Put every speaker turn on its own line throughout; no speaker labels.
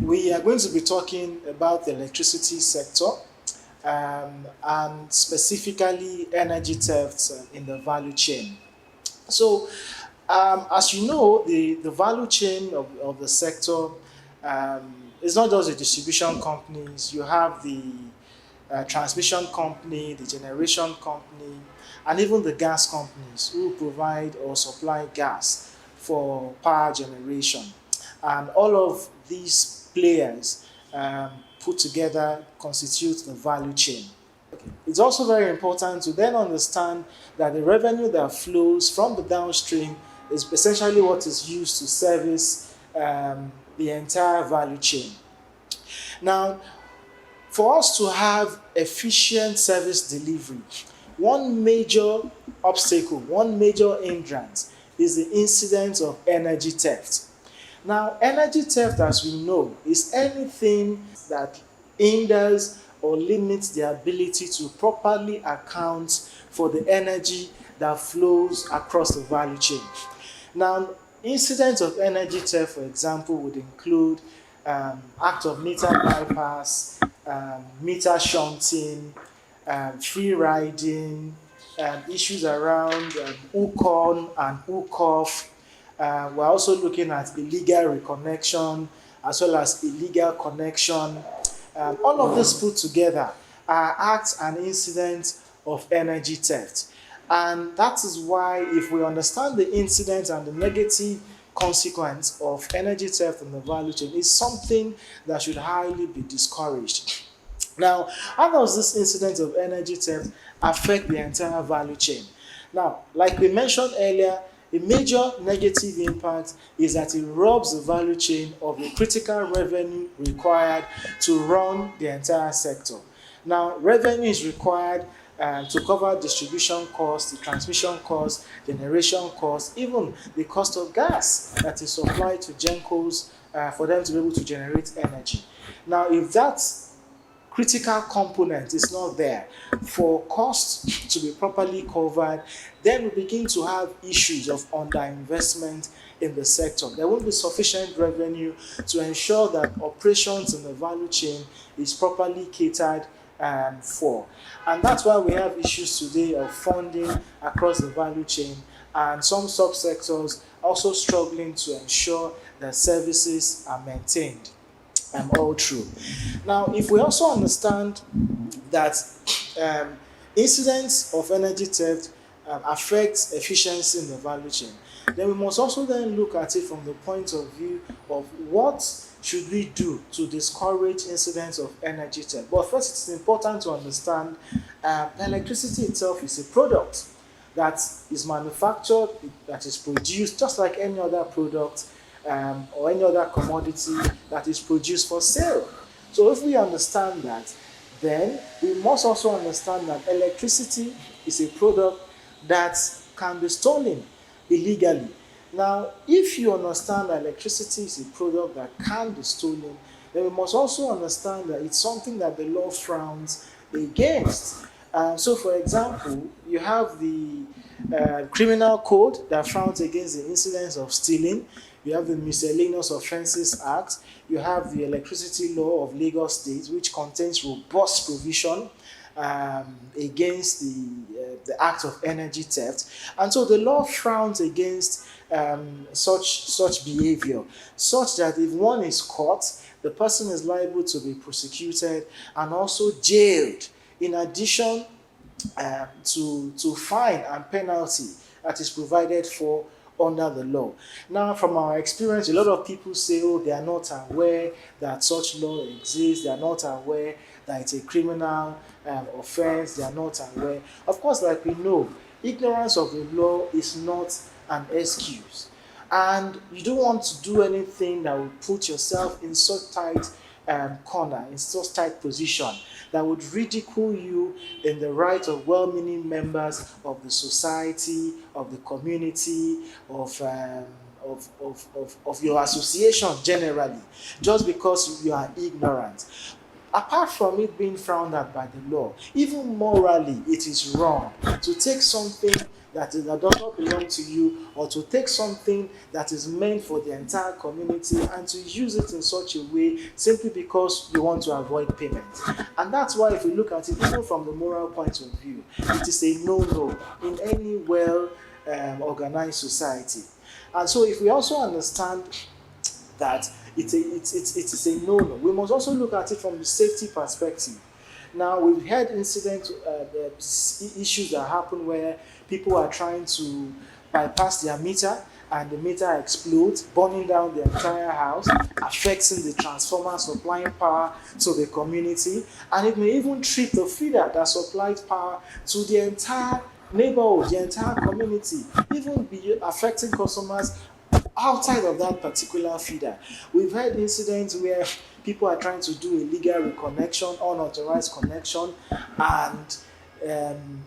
We are going to be talking about the electricity sector and specifically energy thefts in the value chain. So, as you know, the value chain of the sector is not just the distribution companies. You have the transmission company, the generation company, and even the gas companies who provide or supply gas for power generation. And all of these players put together constitute the value chain. It's also very important to then understand that the revenue that flows from the downstream is essentially what is used to service the entire value chain. Now, for us to have efficient service delivery, one major obstacle, one major hindrance is the incidence of energy theft. Now, energy theft, as we know, is anything that hinders or limits the ability to properly account for the energy that flows across the value chain. Now, incidents of energy theft, for example, would include act of meter bypass, meter shunting, free riding, issues around hook on and hook off. We're also looking at illegal reconnection as well as illegal connection. All of this put together are acts and incidents of energy theft. And that is why, if we understand the incident and the negative consequence of energy theft in the value chain, is something that should highly be discouraged. Now, how does this incident of energy theft affect the entire value chain? Now, like we mentioned earlier, a major negative impact is that it robs the value chain of the critical revenue required to run the entire sector. Now, revenue is required to cover distribution costs, the transmission costs, generation costs, even the cost of gas that is supplied to gencos for them to be able to generate energy. Now, if that critical component is not there for costs to be properly covered, then we begin to have issues of underinvestment in the sector. There won't be sufficient revenue to ensure that operations in the value chain is properly catered for. And that's why we have issues today of funding across the value chain, and some subsectors also struggling to ensure that services are maintained all through. Now, if we also understand that incidents of energy theft affect efficiency in the value chain, then we must also then look at it from the point of view of what should we do to discourage incidents of energy theft. But first, it's important to understand electricity itself is a product that is manufactured, that is produced, just like any other product or any other commodity that is produced for sale. So if we understand that, then we must also understand that electricity is a product that can be stolen illegally. Now, if you understand that electricity is a product that can be stolen, then we must also understand that it's something that the law frowns against. So, for example, you have the criminal code that frowns against the incidence of stealing. You have the Miscellaneous Offences Act. You have the Electricity Law of Lagos State, which contains robust provision against the act of energy theft. And so the law frowns against such behavior, such that if one is caught, the person is liable to be prosecuted and also jailed, in addition to fine and penalty that is provided for under the law. Now, from our experience, a lot of people say, oh, they are not aware that such law exists, they are not aware that it's a criminal offense, they are not aware. Of course, like we know, ignorance of the law is not an excuse. And you don't want to do anything that will put yourself in such tight corner, in such tight position, that would ridicule you in the right of well-meaning members of the society, of the community, of your association generally, just because you are ignorant. Apart from it being frowned at by the law, even morally, it is wrong to take something that does not belong to you, or to take something that is meant for the entire community and to use it in such a way simply because you want to avoid payment. And that's why, if we look at it even from the moral point of view, it is a no-no in any well organized society. And so if we also understand that it is a no-no, we must also look at it from the safety perspective. Now, we've had incidents, issues that happen where people are trying to bypass their meter and the meter explodes, burning down the entire house, affecting the transformer supplying power to the community, and it may even trip the feeder that supplies power to the entire neighborhood, the entire community, even be affecting customers outside of that particular feeder. We've had incidents where people are trying to do illegal reconnection, unauthorized connection, and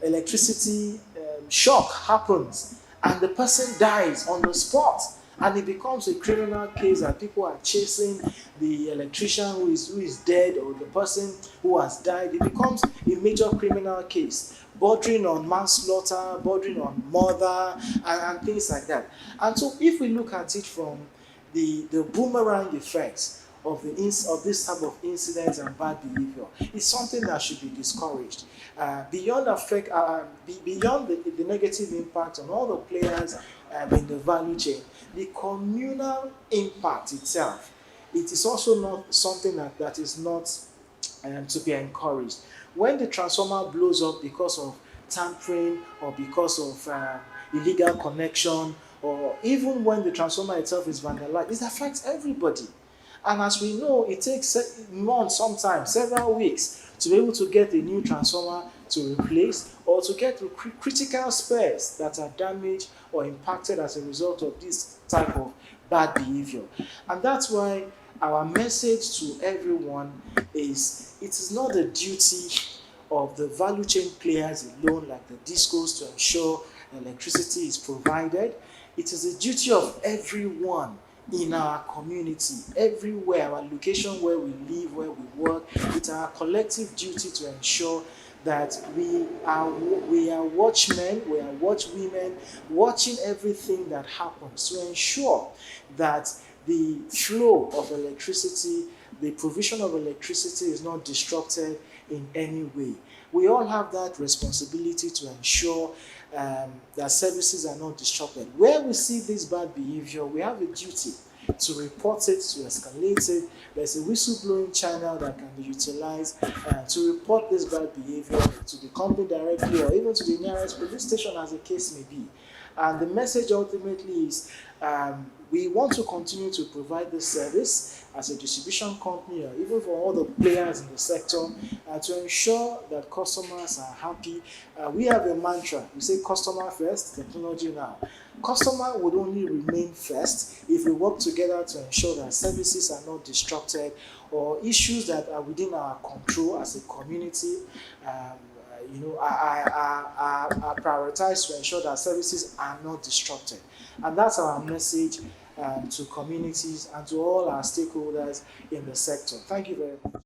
electricity shock happens, and the person dies on the spot. And it becomes a criminal case that people are chasing the electrician who is dead, or the person who has died. It becomes a major criminal case, bordering on manslaughter, bordering on murder, and things like that. And so, if we look at it from the boomerang effects of this type of incidents and bad behavior, it's something that should be discouraged. Beyond the negative impact on all the players in the value chain, the communal impact itself, it is also not something that is not to be encouraged. When the transformer blows up because of tampering, or because of illegal connection, or even when the transformer itself is vandalized, it affects everybody. And as we know, it takes months, sometimes several weeks, to be able to get a new transformer to replace, or to get the critical spares that are damaged or impacted as a result of this type of bad behavior. And that's why our message to everyone is, it is not the duty of the value chain players alone, like the discos, to ensure electricity is provided. It is the duty of everyone in our community, everywhere, our location where we live, where we work. It's our collective duty to ensure that we are watchmen, we are watchwomen, watching everything that happens, to ensure that the flow of electricity, the provision of electricity, is not disrupted in any way. We all have that responsibility to ensure that services are not disrupted. Where we see this bad behavior, we have a duty to report it, to escalate it. There's a whistleblowing channel that can be utilized to report this bad behavior to the company directly, or even to the nearest police station, as the case may be. And the message ultimately is, we want to continue to provide this service as a distribution company, or even for all the players in the sector, to ensure that customers are happy. We have a mantra. We say customer first, technology now. Customer would only remain first if we work together to ensure that services are not disrupted, or issues that are within our control as a community are prioritized to ensure that services are not disrupted. And that's our message to communities and to all our stakeholders in the sector. Thank you very much.